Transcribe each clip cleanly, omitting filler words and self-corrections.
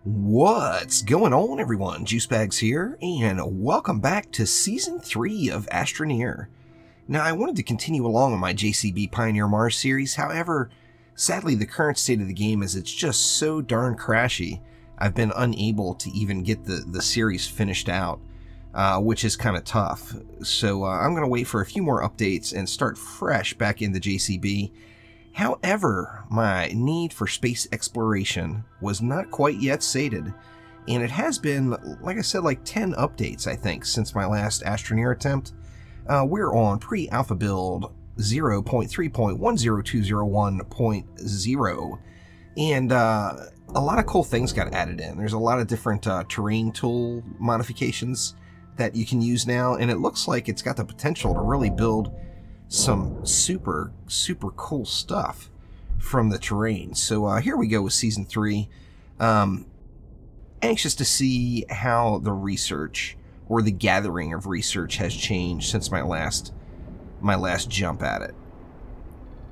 What's going on, everyone? Juicebags here, and welcome back to Season 3 of Astroneer. Now, I wanted to continue along on my JCB Pioneer Mars series, however, sadly the current state of the game is it's just so darn crashy, I've been unable to even get the series finished out, which is kind of tough. So I'm going to wait for a few more updates and start fresh back into JCB. However, my need for space exploration was not quite yet sated, and it has been, like I said, like 10 updates, I think, since my last Astroneer attempt. We're on pre-alpha build 0.3.10201.0, and a lot of cool things got added in. There's a lot of different terrain tool modifications that you can use now, and it looks like it's got the potential to really build some super cool stuff from the terrain. So here we go with Season 3. Anxious to see how the research, or the gathering of research, has changed since my last jump at it.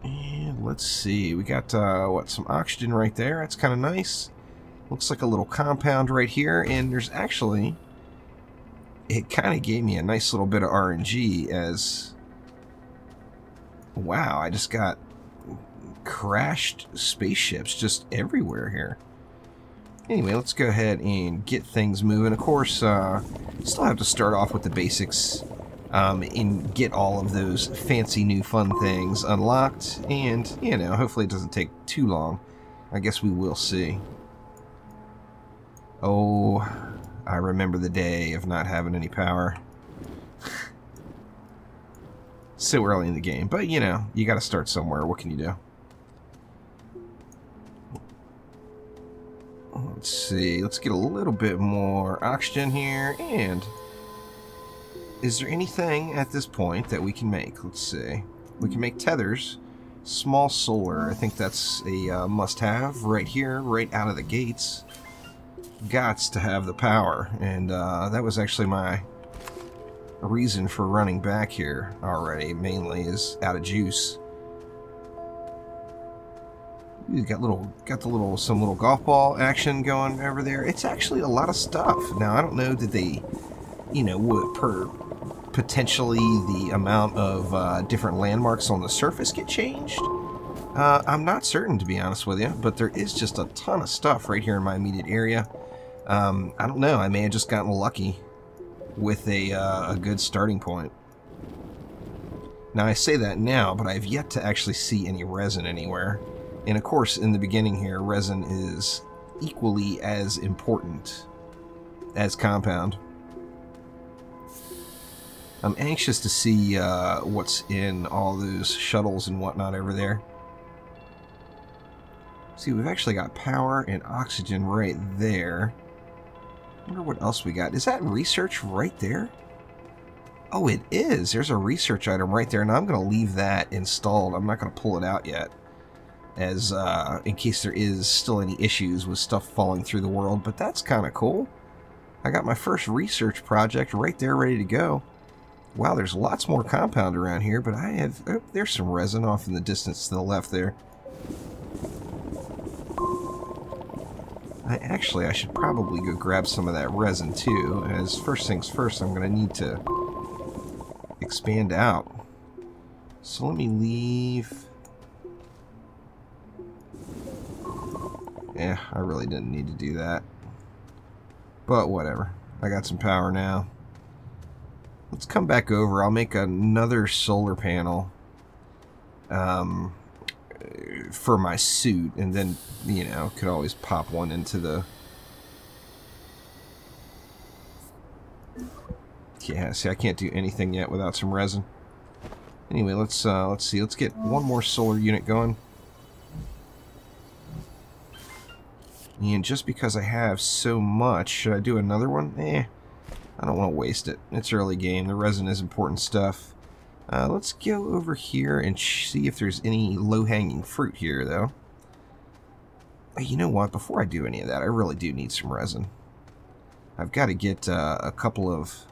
And let's see, we got what, some oxygen right there. That's kind of nice. Looks like a little compound right here, and there's actually, it kind of gave me a nice little bit of RNG as, wow, I just got crashed spaceships just everywhere here. Anyway, let's go ahead and get things moving. Of course, still have to start off with the basics and get all of those fancy new fun things unlocked. And, you know, hopefully it doesn't take too long. I guess we will see. Oh, I remember the day of not having any power. So early in the game, but you know, you got to start somewhere. What can you do? Let's see, let's get a little bit more oxygen here. And is there anything at this point that we can make? Let's see, we can make tethers, small solar. I think that's a must-have right here, right out of the gates. Gots to have the power, and that was actually my reason for running back here already, mainly is out of juice. You got some little golf ball action going over there. It's actually a lot of stuff. Now I don't know, did they, you know, would potentially the amount of different landmarks on the surface get changed? I'm not certain, to be honest with you, but there is just a ton of stuff right here in my immediate area. I don't know, I may have just gotten lucky with a good starting point. Now I say that now, but I've yet to actually see any resin anywhere. And of course, in the beginning here, resin is equally as important as compound. I'm anxious to see what's in all those shuttles and whatnot over there. See, we've actually got power and oxygen right there. I wonder what else we got. Is that research right there? Oh, it is. There's a research item right there, and I'm going to leave that installed. I'm not going to pull it out yet, as in case there is still any issues with stuff falling through the world, but that's kind of cool. I got my first research project right there ready to go. Wow, there's lots more compound around here, but I have... Oh, there's some resin off in the distance to the left there. I should probably go grab some of that resin too, as first things first, I'm going to need to expand out. So let me leave... Yeah, I really didn't need to do that. But whatever. I got some power now. Let's come back over. I'll make another solar panel for my suit, and then, you know, could always pop one into the... Yeah, see, I can't do anything yet without some resin. Anyway, let's see. Let's get one more solar unit going. And just because I have so much, should I do another one? I don't want to waste it. It's early game. The resin is important stuff. Let's go over here and see if there's any low-hanging fruit here, though. You know what? Before I do any of that, I really do need some resin. I've got to get a couple of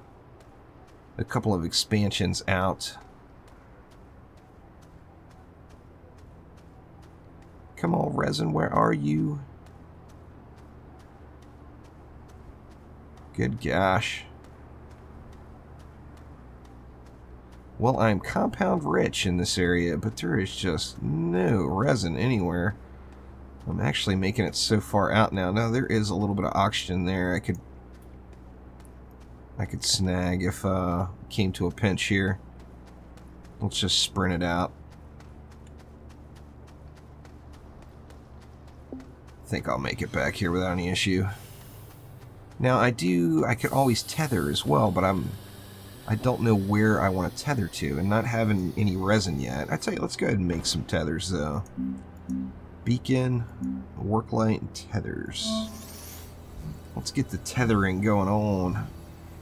a couple of expansions out. Come on, resin, where are you? Good gosh. Well, I'm compound rich in this area, but there is just no resin anywhere. I'm actually making it so far out now. Now there is a little bit of oxygen there. I could snag if came to a pinch here. Let's just sprint it out. I think I'll make it back here without any issue. Now I could always tether as well, but I don't know where I want to tether to, and not having any resin yet. I tell you, let's go ahead and make some tethers though. Beacon, work light, and tethers. Let's get the tethering going on.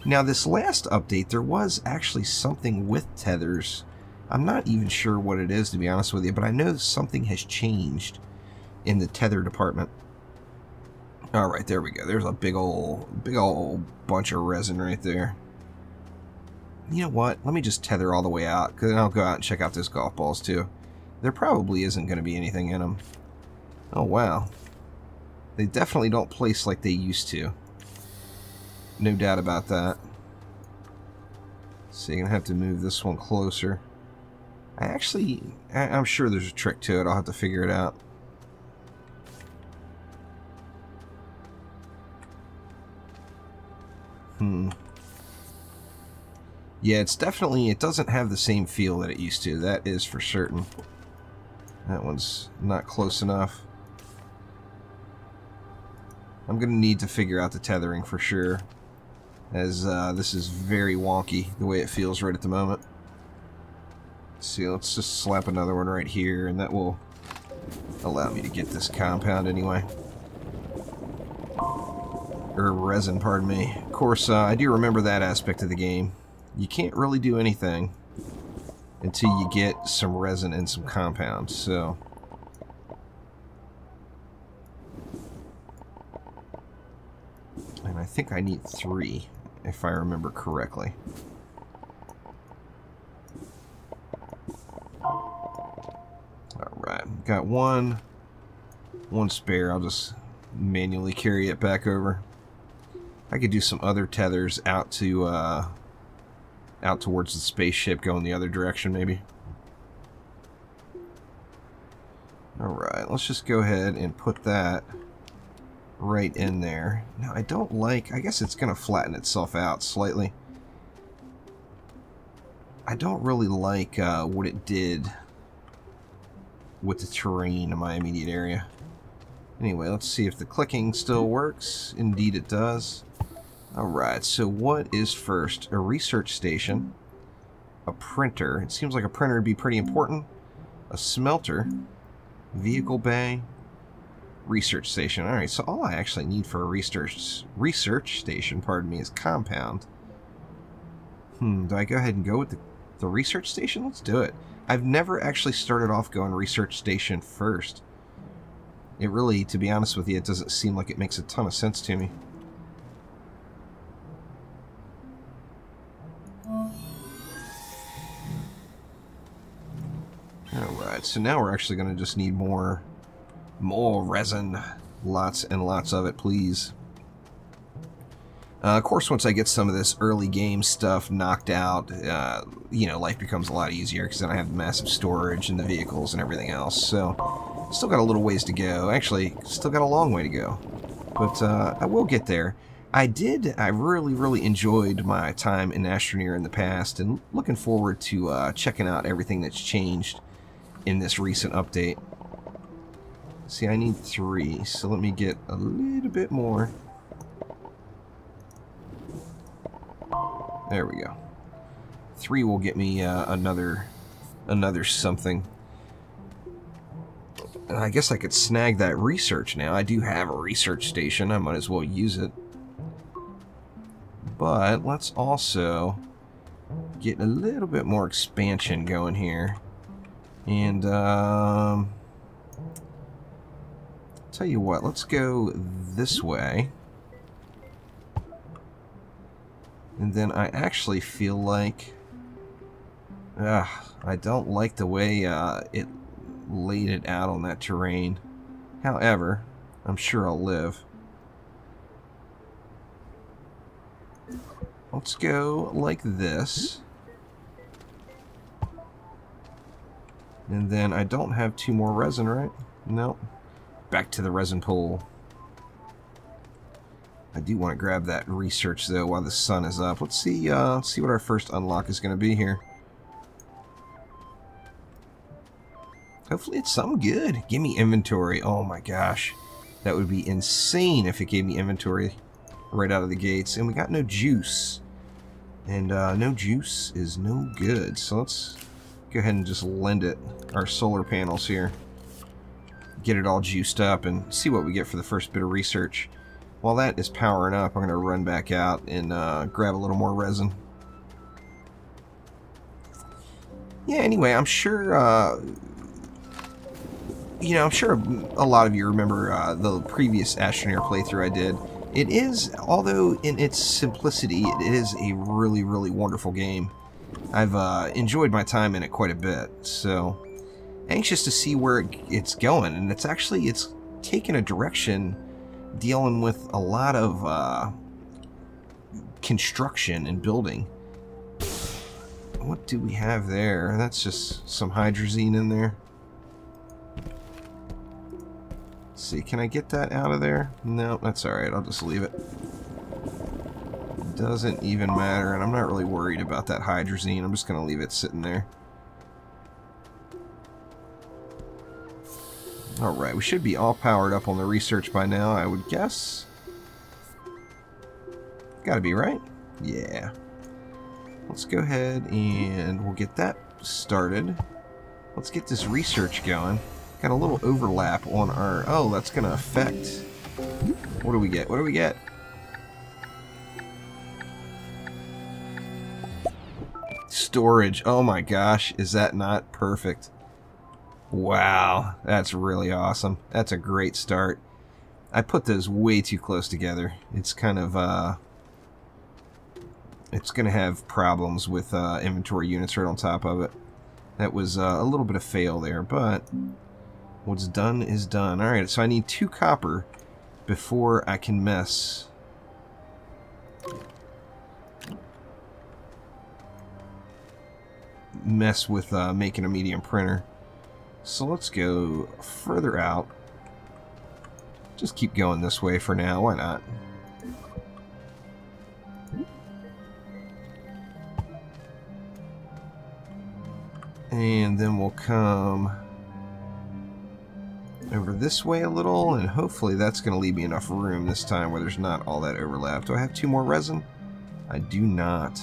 Now this last update, there was actually something with tethers. I'm not even sure what it is, to be honest with you, but I know something has changed in the tether department. Alright, there we go. There's a big old bunch of resin right there. You know what? Let me just tether all the way out, because then I'll go out and check out those golf balls too. There probably isn't going to be anything in them. Oh, wow. They definitely don't place like they used to. No doubt about that. So you're going to have to move this one closer. I'm sure there's a trick to it. I'll have to figure it out. Yeah, it doesn't have the same feel that it used to. That is for certain. That one's not close enough. I'm going to need to figure out the tethering for sure, as this is very wonky the way it feels right at the moment. See, let's just slap another one right here, and that will allow me to get this compound anyway. Or resin, pardon me. Of course, I do remember that aspect of the game. You can't really do anything until you get some resin and some compounds, so... And I think I need 3, if I remember correctly. Alright, got one spare. I'll just manually carry it back over. I could do some other tethers out to out towards the spaceship, going the other direction maybe. Alright, let's just go ahead and put that right in there. Now I don't like, I guess it's going to flatten itself out slightly. I don't really like what it did with the terrain in my immediate area. Anyway, let's see if the clicking still works. Indeed it does. Alright, so what is first? A research station, a printer. It seems like a printer would be pretty important. A smelter, vehicle bay, research station. Alright, so all I actually need for a research station, pardon me, is compound. Do I go ahead and go with the research station? Let's do it. I've never actually started off going research station first. It really, to be honest with you, it doesn't seem like it makes a ton of sense to me. Alright, so now we're actually going to just need more resin. Lots and lots of it, please. Of course, once I get some of this early game stuff knocked out, you know, life becomes a lot easier, because then I have massive storage and the vehicles and everything else. So, still got a little ways to go. Actually, still got a long way to go. But I will get there. I really enjoyed my time in Astroneer in the past, and looking forward to checking out everything that's changed in this recent update. See, I need 3, so let me get a little bit more. There we go. 3 will get me another something. And I guess I could snag that research now. I do have a research station. I might as well use it. But let's also get a little bit more expansion going here. And tell you what, let's go this way. And then I actually feel like... I don't like the way it laid it out on that terrain. However, I'm sure I'll live. Let's go like this. And then I don't have 2 more resin, right? Nope. Back to the resin pool. I do want to grab that research, though, while the sun is up. Let's see what our first unlock is going to be here. Hopefully it's something good. Give me inventory. Oh my gosh. That would be insane if it gave me inventory right out of the gates. And we got no juice. And no juice is no good. So let's go ahead and just lend it our solar panels here. Get it all juiced up and see what we get for the first bit of research. While that is powering up, I'm going to run back out and grab a little more resin. Yeah, anyway, I'm sure... I'm sure a lot of you remember the previous Astroneer playthrough I did. It is, although in its simplicity, it is a really, really wonderful game. I've enjoyed my time in it quite a bit, so anxious to see where it's going. And it's taken a direction dealing with a lot of construction and building. What do we have there? That's just some hydrazine in there. See, can I get that out of there? No, that's alright, I'll just leave it. Doesn't even matter, and I'm not really worried about that hydrazine. I'm just going to leave it sitting there. Alright, we should be all powered up on the research by now, I would guess. Gotta be, right? Yeah. Let's go ahead and we'll get that started. Let's get this research going. Got a little overlap on our... Oh, that's going to affect... What do we get? What do we get? Storage. Oh my gosh. Is that not perfect? Wow. That's really awesome. That's a great start. I put those way too close together. It's kind of... It's going to have problems with inventory units right on top of it. That was a little bit of fail there, but... What's done is done. Alright, so I need 2 copper before I can mess with making a medium printer. So let's go further out. Just keep going this way for now. Why not? And then we'll come over this way a little, and hopefully that's going to leave me enough room this time where there's not all that overlap. Do I have 2 more resin? I do not.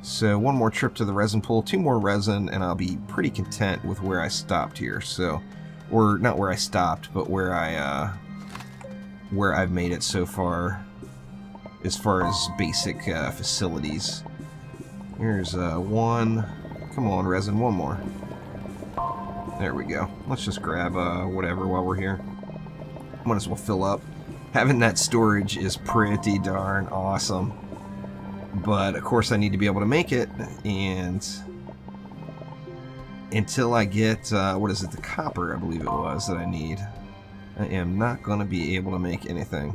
So 1 more trip to the resin pool, 2 more resin, and I'll be pretty content with where I stopped here. So, or not where I stopped, but where I've made it so far, as far as basic facilities. Here's 1. Come on, resin, 1 more. There we go. Let's just grab whatever while we're here. Might as well fill up. Having that storage is pretty darn awesome. But, of course, I need to be able to make it. And until I get, what is it, the copper, I believe it was, that I need, I am not going to be able to make anything.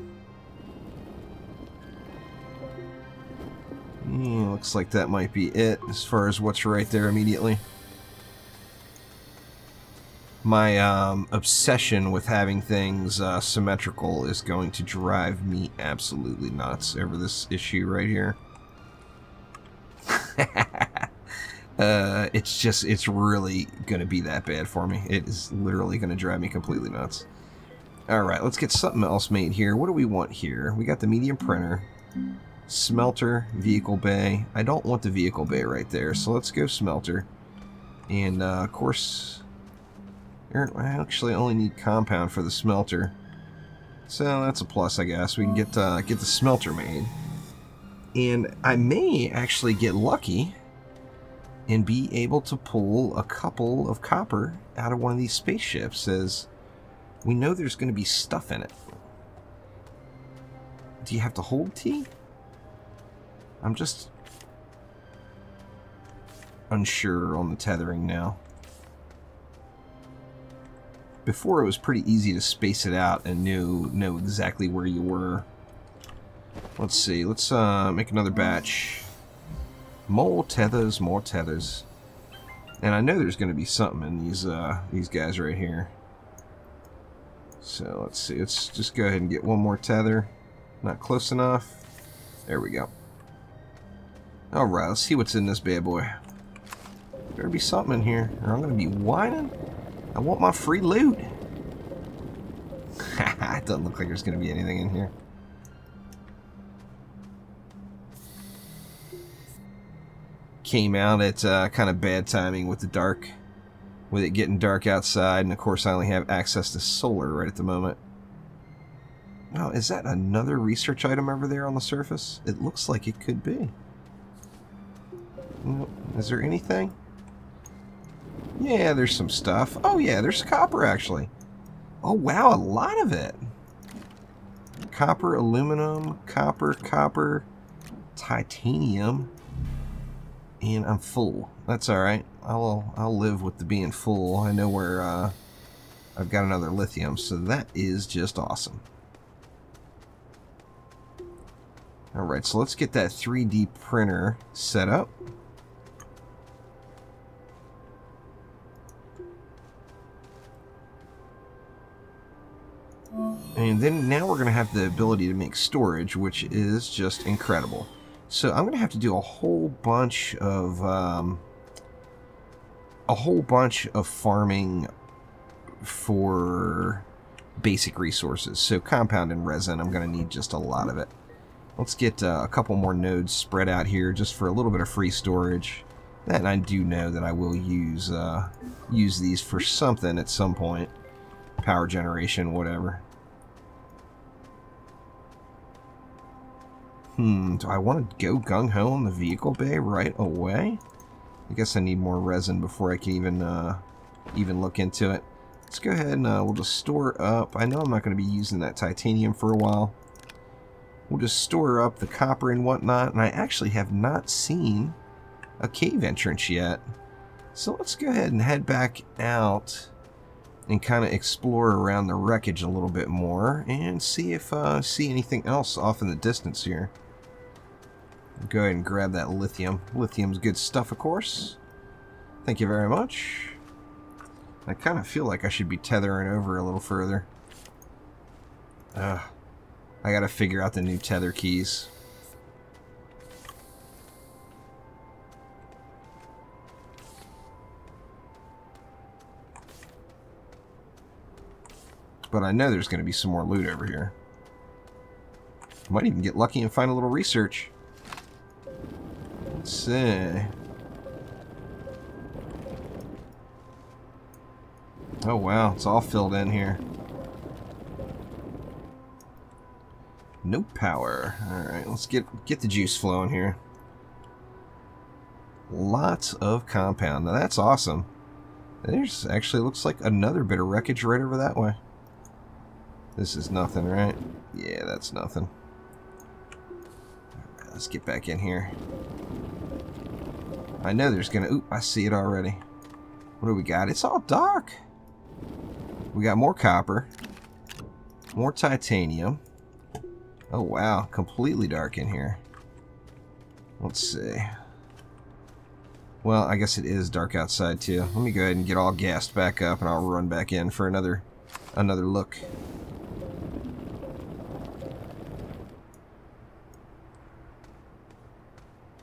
Yeah, looks like that might be it as far as what's right there immediately. My obsession with having things symmetrical is going to drive me absolutely nuts over this issue right here. It's really going to be that bad for me. It is literally going to drive me completely nuts. Alright, let's get something else made here. What do we want here? We got the medium printer, smelter, vehicle bay. I don't want the vehicle bay right there, so let's go smelter. And, of course... I actually only need compound for the smelter, so that's a plus, I guess. We can get the smelter made, and I may actually get lucky and be able to pull a couple of copper out of one of these spaceships, as we know there's going to be stuff in it. Do you have to hold T? I'm just unsure on the tethering now. Before it was pretty easy to space it out and know exactly where you were. Let's see, let's make another batch. More tethers, more tethers. And I know there's going to be something in these guys right here. So let's see, let's just go ahead and get one more tether. Not close enough. There we go. Alright, let's see what's in this bad boy. Better be something in here, or I'm going to be whining. I want my free loot. It doesn't look like there's going to be anything in here. Came out at kind of bad timing with the dark. With it getting dark outside, and of course I only have access to solar right at the moment. Oh, is that another research item over there on the surface? It looks like it could be. Is there anything? Yeah, there's some stuff. Oh yeah, there's copper actually. Oh wow, a lot of it. Copper, aluminum, copper, titanium. And I'm full. That's alright. I'll live with the being full. I know where I've got another lithium, so that is just awesome. Alright, so let's get that 3D printer set up. And then now we're going to have the ability to make storage, which is just incredible. So I'm going to have to do a whole bunch of farming for basic resources. So compound and resin, I'm going to need just a lot of it. Let's get a couple more nodes spread out here just for a little bit of free storage. And I do know that I will use these for something at some point. Power generation, whatever. Do I want to go gung-ho on the vehicle bay right away? I guess I need more resin before I can even look into it. Let's go ahead and we'll just store up. I know I'm not going to be using that titanium for a while. We'll just store up the copper and whatnot, and I actually have not seen a cave entrance yet. So let's go ahead and head back out and kind of explore around the wreckage a little bit more and see if see anything else off in the distance here. Go ahead and grab that lithium. Lithium's good stuff, of course. Thank you very much. I kind of feel like I should be tethering over a little further. I gotta figure out the new tether keys. But I know there's going to be some more loot over here. Might even get lucky and find a little research. Let's see. Oh wow, it's all filled in here. No power. Alright, let's get the juice flowing here. Lots of compound. Now that's awesome. There's actually looks like another bit of wreckage right over that way. This is nothing, right? Yeah, that's nothing. Alright, let's get back in here. I know there's gonna... Oop, I see it already. What do we got? It's all dark. We got more copper. More titanium. Oh, wow. Completely dark in here. Let's see. Well, I guess it is dark outside, too. Let me go ahead and get all gassed back up, and I'll run back in for another look.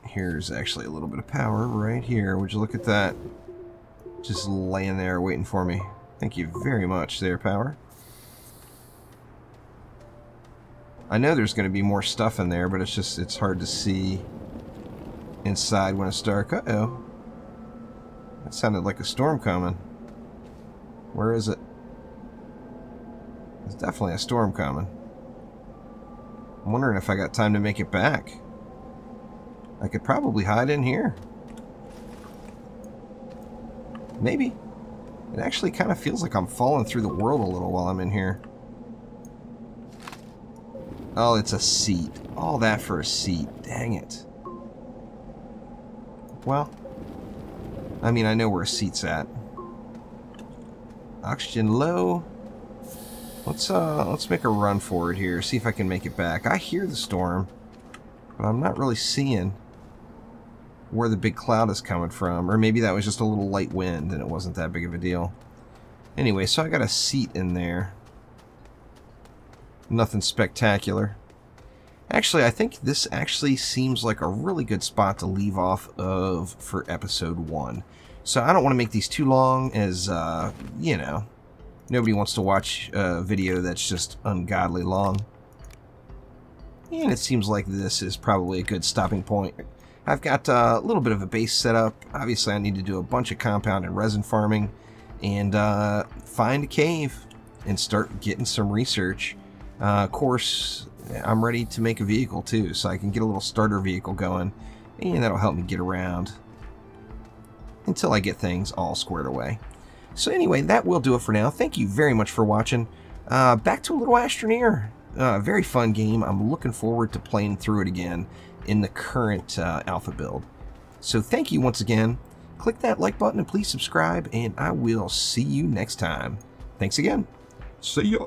Here's actually a little bit of power right here. Would you look at that? Just laying there waiting for me. Thank you very much there, power. I know there's going to be more stuff in there, but it's hard to see inside when it's dark. Uh-oh. That sounded like a storm coming. Where is it? There's definitely a storm coming. I'm wondering if I got time to make it back. I could probably hide in here. Maybe. It actually kind of feels like I'm falling through the world a little while I'm in here. Oh, it's a seat. All that for a seat. Dang it. Well, I mean, I know where a seat's at. Oxygen low. Let's make a run for it here. See if I can make it back. I hear the storm, but I'm not really seeing where the big cloud is coming from. Or maybe that was just a little light wind and it wasn't that big of a deal. Anyway, so I got a seat in there. Nothing spectacular. Actually, I think this actually seems like a really good spot to leave off of for episode 1. So I don't want to make these too long, as, you know, nobody wants to watch a video that's just ungodly long. And it seems like this is probably a good stopping point. I've got a little bit of a base set up. Obviously, I need to do a bunch of compound and resin farming and find a cave and start getting some research. Of course, I'm ready to make a vehicle too, so I can get a little starter vehicle going, and that'll help me get around until I get things all squared away. So anyway, that will do it for now. Thank you very much for watching. Back to a little Astroneer. Very fun game. I'm looking forward to playing through it again in the current alpha build. So thank you once again. Click that like button and please subscribe, and I will see you next time. Thanks again. See ya.